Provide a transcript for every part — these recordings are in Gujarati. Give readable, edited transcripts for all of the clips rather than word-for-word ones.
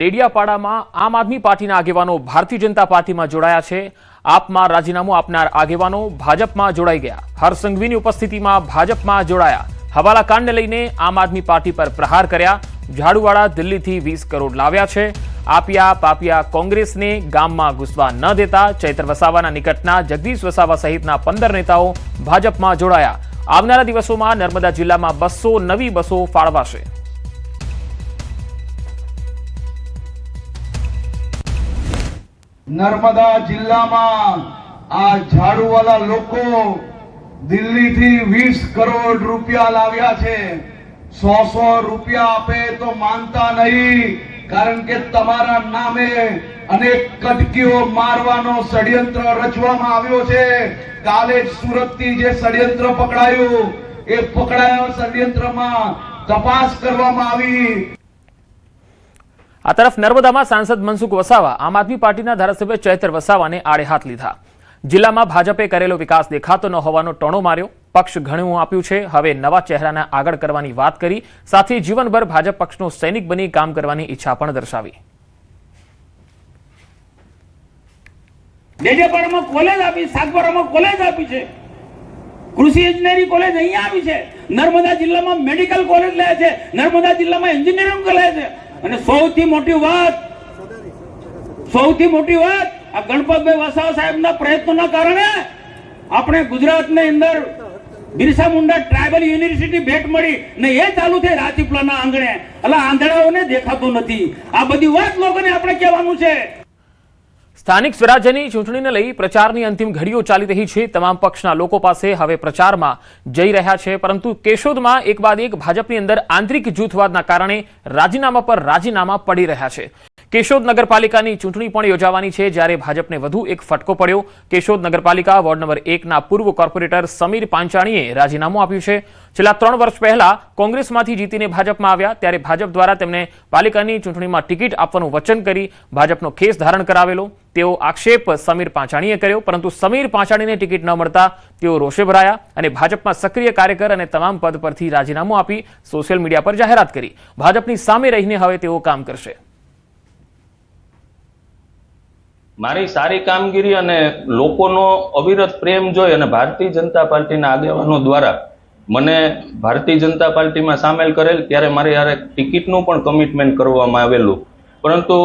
ડેડિયાપાડામાં આમ આદમી પાર્ટીના આગેવાનો ભારતીય જનતા પાર્ટીમાં જોડાયા છે। આપમાં રાજીનામું આપનાર આગેવાનો ભાજપમાં જોડાઈ ગયા। હર્ષ સંઘવીની ઉપસ્થિતિમાં ભાજપમાં જોડાયા। હવાલા કાંડને લઈને આમ આદમી પાર્ટી પર પ્રહાર કર્યા। ઝાડુવાળા દિલ્હીથી 20 કરોડ લાવ્યા છે। આપિયા પાપિયા કોંગ્રેસને ગામમાં ઘૂસવા ન દેતા ચૈત્ર વસાવાના નિકટના જગદીશ વસાવા સહિતના 15 નેતાઓ ભાજપમાં જોડાયા। આવનારા દિવસોમાં નર્મદા જિલ્લામાં 200 નવી બસો ફાળવાશે। नर्मदा जिला में आ झाड़ू वाला लोको दिल्ली थी 20 करोड़ रुपया लाव्या छे। 100 रुपया आपे तो मानता नहीं, कारण के तमारा नामे अनेक कटकीओ मारवानो षड्यंत्र रचवामां आव्यो छे। काले सूरत थी जे षड्यंत्र पकड़ायो ए पकड़ाया षड्यंत्र में तपास करवामां आवी। आ तरफ नर्मदा में सांसद मनसुख वसावा आम आदमी पार्टी धारासभ्य चैत्र वसावा ने आड़े हाथ लीधा। जिला में भाजपे करेलो विकास देखातो न होवानो टोणो मार्यो। पक्ष घणुं आप्युं छे, हवे नवा चेहराने आगळ करवानी वात करी। साथे जीवनभर भाजप पक्षनो सैनिक बनी काम करवानी इच्छा पण दर्शावी। ડેડિયાપાડામાં કોલેજ આપી, સાગબારામાં કોલેજ આપી છે, કૃષિ ઇજનેરી કોલેજ અહીંયા આવી છે, નર્મદા જિલ્લામાં મેડિકલ કોલેજ લે છે, નર્મદા જિલ્લામાં એન્જિનિયરિંગ કોલેજ છે। અને સૌથી મોટી વાત આ ગણપતભાઈ વસાવા સાહેબના પ્રયત્નોના કારણે આપણે ગુજરાતની અંદર બિરસા મુંડા ટ્રાઇબલ યુનિવર્સિટી ભેટ મળી ને એ ચાલુ થઈ રાજપીપળાના આંગણે। એટલે આંધળાઓને દેખાતું નથી। આ બધી વાત લોકોને આપણે કહેવાનું છે। સ્થાનિક સ્વરાજ્યની ચૂંટણીને લઈ પ્રચારની અંતિમ ઘડીઓ ચાલી રહી છે। તમામ પક્ષના લોકો પાસે હવે પ્રચારમાં જઈ રહ્યા છે, પરંતુ કેશોદમાં એક બાદ એક ભાજપની અંદર આંતરિક જૂથવાદના કારણે રાજીનામા પર રાજીનામા પડી રહ્યા છે। કેશોદ નગરપાલિકાની ચૂંટણી પણ યોજાવાની છે, જ્યારે ભાજપને વધુ એક ફટકો પડ્યો। કેશોદ નગરપાલિકા વોર્ડ નંબર 1ના પૂર્વ કોર્પોરેટર સમીર પાંચાણીએ રાજીનામું આપ્યું છે। છેલ્લા 3 વર્ષ પહેલા કોંગ્રેસમાંથી જીતીને ભાજપમાં આવ્યા, ત્યારે ભાજપ દ્વારા તેમને પાલિકાની ચૂંટણીમાં ટિકિટ આપવાનું વચન કરી ભાજપનો ખેસ ધારણ કરાવેલો તેવો આક્ષેપ સમીર પાંચાણીએ કર્યો। પરંતુ સમીર પાંચાણીને ટિકિટ ન મળતા તેઓ રોષે ભરાયા અને ભાજપમાં સક્રિય કાર્યકર અને તમામ પદ પરથી રાજીનામું આપી સોશિયલ મીડિયા પર જાહેરાત કરી ભાજપની સામે રહીને હવે તેઓ કામ કરશે। મારી સારી કામગીરી અને લોકોનો અવિરત પ્રેમ જોઈ અને ભારતીય જનતા પાર્ટીના આગેવાનો દ્વારા મને ભારતીય જનતા પાર્ટીમાં સામેલ કરેલ, ત્યારે મારી યારે ટિકિટનું પણ કમિટમેન્ટ કરવામાં આવેલું। પરંતુ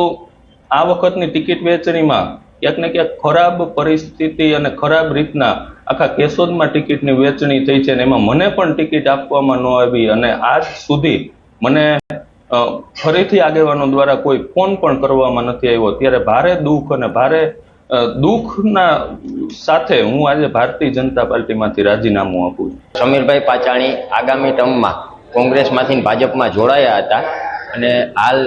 આ વખતની ટિકિટ વેચણીમાં ક્યાંક ને ક્યાંક ખરાબ પરિસ્થિતિ અને ખરાબ રીતના આખા કેશોદમાં ટિકિટની વેચણી થઈ છે અને એમાં મને પણ ટિકિટ આપવામાં ન આવી અને આજ સુધી મને ફરીથી આગેવાનો દ્વારા કોઈ ફોન પણ કરવામાં નથી આવ્યો। ત્યારે ભારે દુઃખ અને ભારે દુઃખના સાથે હું આજે ભારતીય જનતા પાર્ટીમાંથી રાજીનામું આપું છું। સમીરભાઈ પાંચાણી આગામી ટર્મમાં કોંગ્રેસમાંથી ભાજપમાં જોડાયા હતા અને હાલ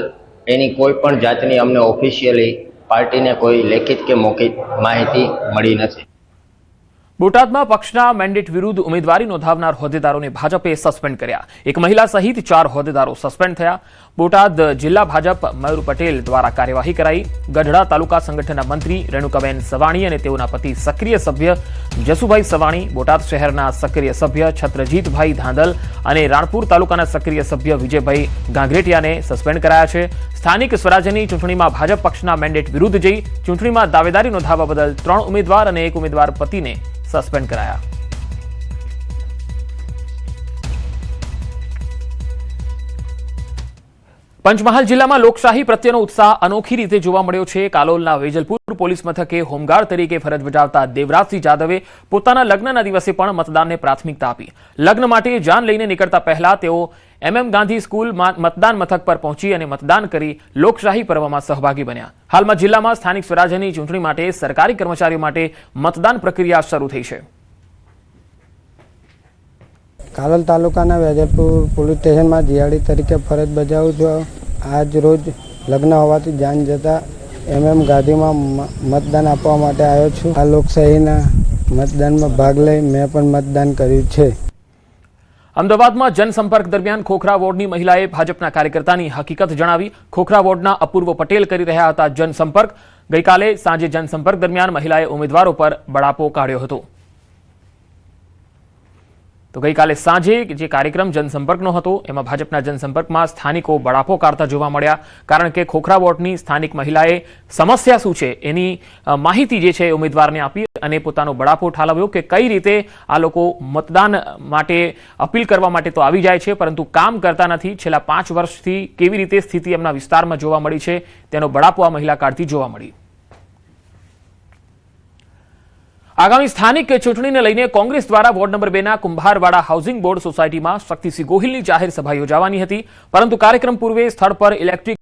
એની કોઈ પણ જાતની અમને ઓફિશિયલી પાર્ટીને કોઈ લેખિત કે મૌખિક માહિતી મળી નથી। બોટાદમાં પક્ષના મેન્ડેટ વિરુદ્ધ ઉમેદવારી નોંધાવનાર હોદ્દેદારોને ભાજપે સસ્પેન્ડ કર્યા। એક મહિલા સહિત 4 હોદ્દેદારો સસ્પેન્ડ થયા। બોટાદ જિલ્લા ભાજપ મયુર પટેલ દ્વારા કાર્યવાહી કરાઈ। ગઢડા તાલુકા સંગઠનના મંત્રી રેણુકાબેન સવાણી અને તેઓના પતિ સક્રિય સભ્ય જસુભાઈ સવાણી, બોટાદ શહેરના સક્રિય સભ્ય છત્રજીતભાઈ ધાંધલ અને રાણપુર તાલુકાના સક્રિય સભ્ય વિજયભાઈ ગાંગરેટિયાને સસ્પેન્ડ કરાયા છે। સ્થાનિક સ્વરાજ્યની ચૂંટણીમાં ભાજપ પક્ષના મેન્ડેટ વિરુદ્ધ જઈ ચૂંટણીમાં દાવેદારી નોંધાવવા બદલ 3 ઉમેદવાર અને 1 ઉમેદવાર પતિને સસ્પેન્ડ કરાયા। પંચમહાલ જિલ્લામાં લોકશાહી પ્રત્યેનો ઉત્સાહ અનોખી રીતે જોવા મળ્યો છે। કાલોલના વેજલપુર પોલીસ મથકે હોમગાર્ડ તરીકે ફરજ બજાવતા દેવરાજસિંહ જાદવે પોતાના લગ્નના દિવસે પણ મતદાનને પ્રાથમિકતા આપી। લગ્ન માટે જાન લઈને નીકળતા પહેલા તેઓ MM ગાંધી સ્કૂલ મતદાન મથક પર પહોંચી અને મતદાન કરી લોકશાહી પર્વમાં સહભાગી બન્યા। હાલમાં જિલ્લામાં સ્થાનિક સ્વરાજ્યની ચૂંટણી માટે સરકારી કર્મચારીઓ માટે મતદાન પ્રક્રિયા શરૂ થઈ છે। કાલોલ તાલુકાના વેજલપુર પોલીસ સ્ટેશનમાં જીઆરડી તરીકે ફરજ બજાવું છું। આજ રોજ લગ્ન હોવાથી જાન જતા MM ગાંધીમાં મતદાન આપવા માટે આવ્યો છું। આ લોકશાહીના મતદાનમાં ભાગ લઈ મેં પણ મતદાન કર્યું છે। અમદાવાદમાં જનસંપર્ક દરમિયાન ખોખરા વોર્ડની મહિલાએ ભાજપના કાર્યકર્તાની હકીકત જણાવી। ખોખરા વોર્ડના અપૂર્વ પટેલ કરી રહ્યા હતા જનસંપર્ક। ગઈકાલે સાંજે જનસંપર્ક દરમિયાન મહિલાએ ઉમેદવારો પર બળાપો કાઢ્યો હતો। તો ગઈકાલે સાંજે જે કાર્યક્રમ જનસંપર્કનો હતો એમાં ભાજપના જનસંપર્કમાં સ્થાનિકો બળાપો કાઢતા જોવા મળ્યા, કારણ કે ખોખરા વોર્ડની સ્થાનિક મહિલાએ સમસ્યા શું છે એની માહિતી જે છે ઉમેદવારને આપી અને પોતાનો બળાપો ઠાલવ્યો કે કઈ રીતે આ લોકો મતદાન માટે અપીલ કરવા માટે તો આવી જાય છે પરંતુ કામ કરતા નથી. છેલ્લા 5 વર્ષથી કેવી રીતે સ્થિતિ એમના વિસ્તારમાં જોવા મળી છે તેનો બળાપો આ મહિલા કાઢતી જોવા મળી. આગામી સ્થાનિક ચૂંટણીને લઈને કોંગ્રેસ દ્વારા વોર્ડ નંબર 2 ના કુંભારવાડા હાઉસિંગ બોર્ડ સોસાયટીમાં શક્તિસિંહ ગોહિલની જાહેર સભા યોજાવાની હતી, પરંતુ કાર્યક્રમ પૂર્વે સ્થળ પર ઇલેક્ટ્રિક